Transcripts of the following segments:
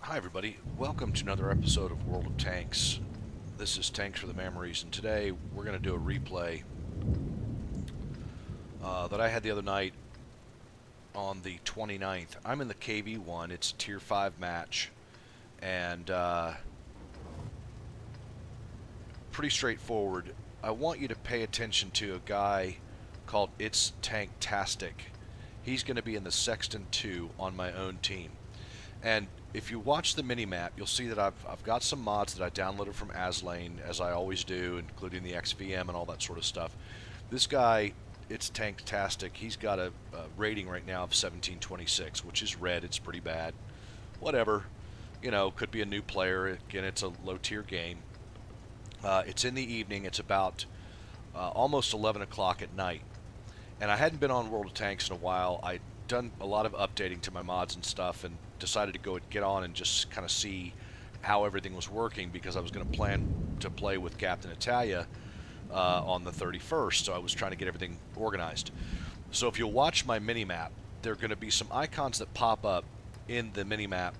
Hi everybody, welcome to another episode of World of Tanks. This is Tanks for the Mammeries, and today we're going to do a replay that I had the other night on the 29th. I'm in the KV1, it's a tier 5 match, and pretty straightforward. I want you to pay attention to a guy called It's Tanktastic. He's going to be in the Sexton 2 on my own team. And if you watch the mini-map, you'll see that I've got some mods that I downloaded from Aslane, as I always do, including the XVM and all that sort of stuff. This guy, It's Tanktastic, he's got a rating right now of 1726, which is red. It's pretty bad. Whatever. You know, could be a new player. Again, it's a low-tier game. It's in the evening. It's about almost 11 o'clock at night. And I hadn't been on World of Tanks in a while. I'd done a lot of updating to my mods and stuff, and decided to get on and just kind of see how everything was working, because I was going to plan to play with Captain Italia on the 31st, so I was trying to get everything organized. So if you'll watch my mini-map, there are going to be some icons that pop up in the mini-map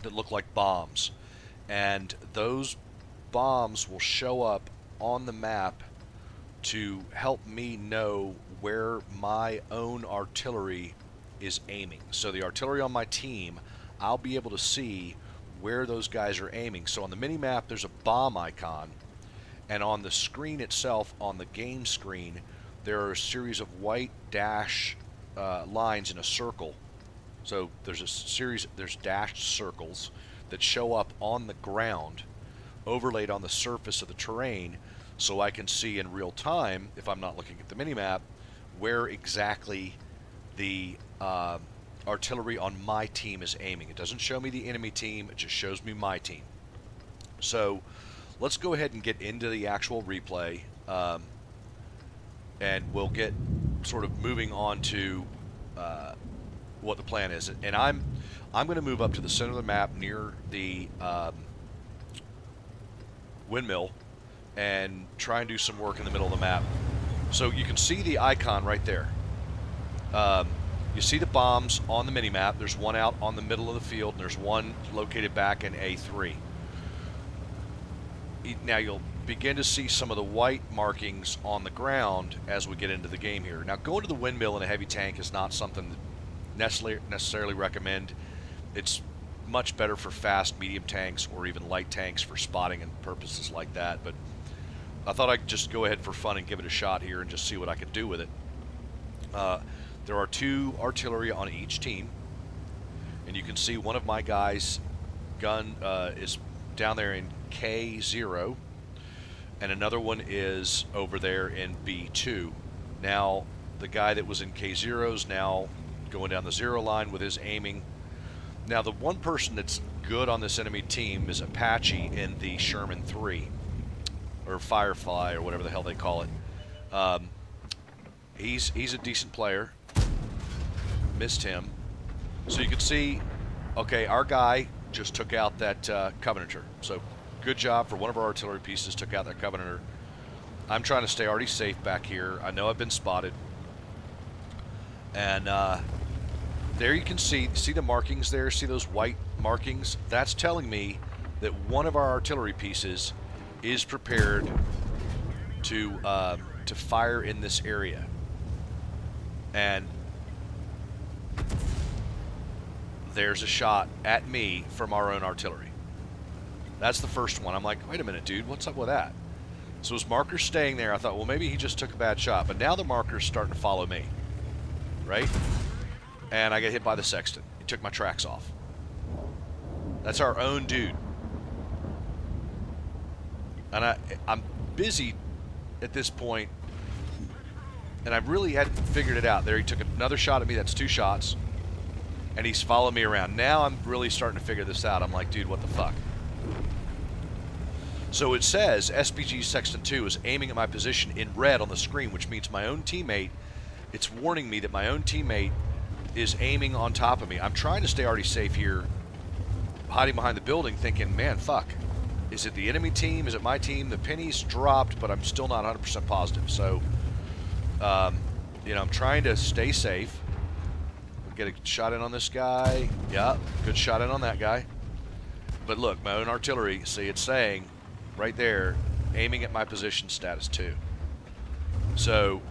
that look like bombs, and those bombs will show up on the map to help me know where my own artillery is aiming. So the artillery on my team, I'll be able to see where those guys are aiming. So on the mini-map, there's a bomb icon, and on the screen itself, on the game screen, there are a series of white dash lines in a circle. So there's dashed circles that show up on the ground, overlaid on the surface of the terrain, so I can see in real time, if I'm not looking at the mini-map, where exactly the artillery on my team is aiming. It doesn't show me the enemy team, it just shows me my team. So let's go ahead and get into the actual replay, and we'll get sort of moving on to what the plan is. And I'm going to move up to the center of the map near the windmill and try and do some work in the middle of the map. So you can see the icon right there. You see the bombs on the mini-map. There's one out on the middle of the field, and there's one located back in A3. Now you'll begin to see some of the white markings on the ground as we get into the game here. Now, going to the windmill in a heavy tank is not something that necessarily recommend. It's much better for fast, medium tanks, or even light tanks for spotting and purposes like that. But I thought I'd just go ahead for fun and give it a shot here and just see what I could do with it. There are two artillery on each team, and you can see one of my guys' gun is down there in K0, and another one is over there in B2. Now, the guy that was in K0 is now going down the 0 line with his aiming. Now, the one person that's good on this enemy team is Apache in the Sherman 3, or Firefly, or whatever the hell they call it. He's a decent player. Missed him. So you can see, okay, our guy just took out that Covenanter. So good job for one of our artillery pieces, took out that Covenanter. I'm trying to stay already safe back here. I know I've been spotted. And there you can see the markings there, see those white markings? That's telling me that one of our artillery pieces is prepared to fire in this area. And there's a shot at me from our own artillery. That's the first one. I'm like, wait a minute, dude, what's up with that? So his marker's staying there. I thought, well, maybe he just took a bad shot. But now the marker's starting to follow me, right? And I get hit by the Sexton. He took my tracks off. That's our own dude. And I'm busy at this point, and I really hadn't figured it out. There he took another shot at me. That's 2 shots. And he's following me around. Now I'm really starting to figure this out. I'm like, dude, what the fuck? So it says SPG Sexton 2 is aiming at my position in red on the screen, which means my own teammate, it's warning me that my own teammate is aiming on top of me. I'm trying to stay already safe here, hiding behind the building, thinking, man, fuck. Is it the enemy team? Is it my team? The penny's dropped, but I'm still not 100% positive. So, you know, I'm trying to stay safe. Get a shot in on this guy. Yeah, good shot in on that guy. But look, my own artillery, see, it's saying right there, aiming at my position, status 2. So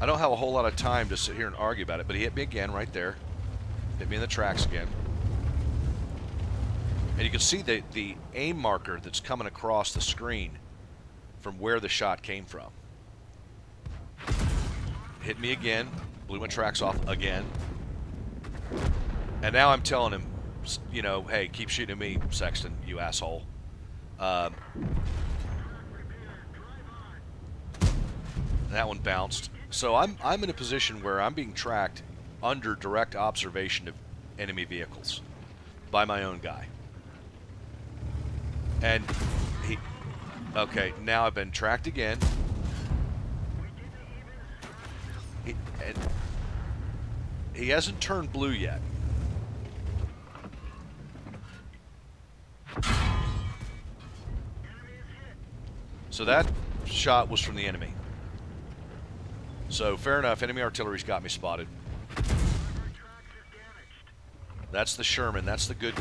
I don't have a whole lot of time to sit here and argue about it, but he hit me again right there. Hit me in the tracks again. And you can see the aim marker that's coming across the screen from where the shot came from. Hit me again, blew my tracks off again. And now I'm telling him, you know, hey, keep shooting at me, Sexton, you asshole. That one bounced. So I'm in a position where I'm being tracked under direct observation of enemy vehicles by my own guy. And he... Okay, now I've been tracked again. He hasn't turned blue yet. So that shot was from the enemy. So fair enough, enemy artillery's got me spotted. That's the Sherman. That's the good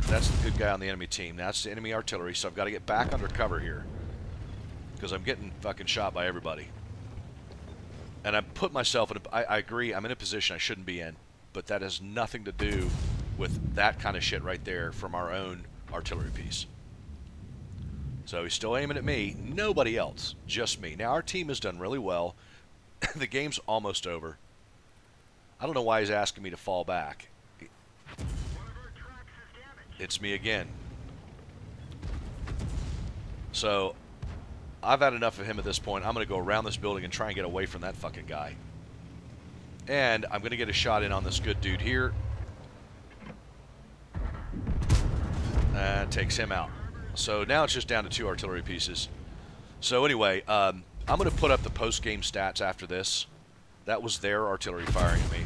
guy on the enemy team. That's the enemy artillery. So I've got to get back under cover here because I'm getting fucking shot by everybody. And I put myself in a, I agree, I'm in a position I shouldn't be in, but that has nothing to do with that kind of shit right there from our own artillery piece. So he's still aiming at me, nobody else, just me. Now our team has done really well. The game's almost over. I don't know why he's asking me to fall back. It's me again. So I've had enough of him at this point. I'm going to go around this building and try and get away from that fucking guy. And I'm going to get a shot in on this good dude here. And takes him out. So now it's just down to 2 artillery pieces. So anyway, I'm going to put up the post-game stats after this. That was their artillery firing at me.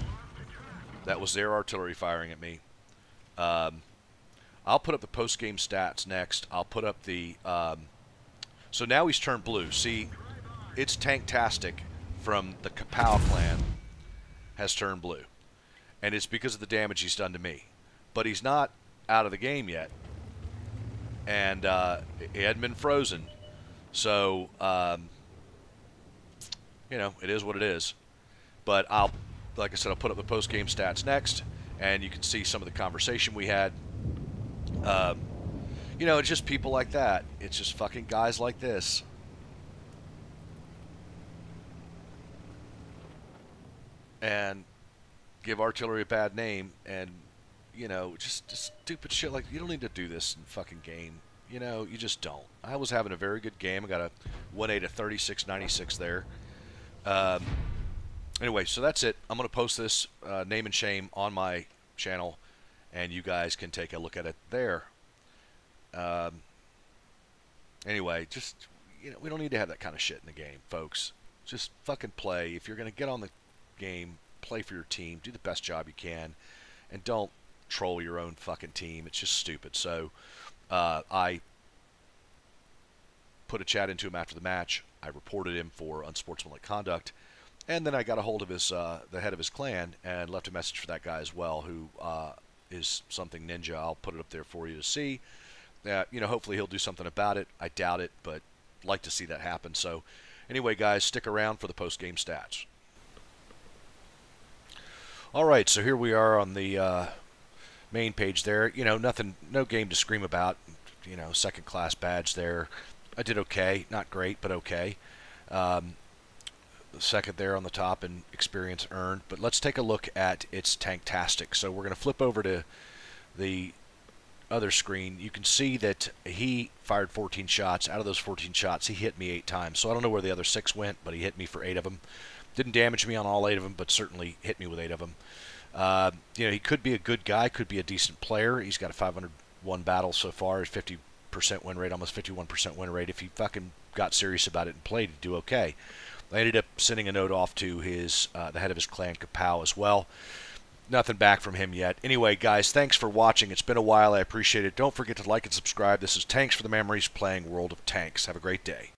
That was their artillery firing at me. I'll put up the post-game stats next. I'll put up the... so now he's turned blue. See, it's Tanktastic from the Kapow clan has turned blue. And it's because of the damage he's done to me. But he's not out of the game yet. And he hadn't been frozen. So, you know, it is what it is. But I'll, like I said, I'll put up the post-game stats next. And you can see some of the conversation we had. You know, it's just people like that. It's just fucking guys like this. And give artillery a bad name. And, you know, just stupid shit like, you don't need to do this in fucking game. You know, you just don't. I was having a very good game. I got a 1A to 36-96 there. Anyway, so that's it. I'm going to post this name and shame on my channel. And you guys can take a look at it there. Anyway, just, you know, we don't need to have that kind of shit in the game, folks. Just fucking play. If you're going to get on the game, play for your team. Do the best job you can. And don't troll your own fucking team. It's just stupid. So, I put a chat into him after the match. I reported him for unsportsmanlike conduct. And then I got a hold of his, the head of his clan and left a message for that guy as well, who, is something ninja. I'll put it up there for you to see. You know, hopefully he'll do something about it. I doubt it, but like to see that happen. So anyway, guys, stick around for the post-game stats. All right, so here we are on the main page there. You know, nothing, no game to scream about. You know, second-class badge there. I did okay. Not great, but okay. Second there on the top and experience earned. But let's take a look at its Tanktastic. So we're going to flip over to the other screen. You can see that he fired 14 shots. Out of those 14 shots, he hit me 8 times. So I don't know where the other 6 went, but he hit me for 8 of them. Didn't damage me on all 8 of them, but certainly hit me with 8 of them. You know, he could be a good guy, could be a decent player. He's got a 501 battles so far, 50% win rate, almost 51% win rate. If he fucking got serious about it and played, he'd do okay. I ended up sending a note off to his the head of his clan, Kapow, as well. Nothing back from him yet. Anyway, guys, thanks for watching. It's been a while. I appreciate it. Don't forget to like and subscribe. This is Tanks for the Mammeries playing World of Tanks. Have a great day.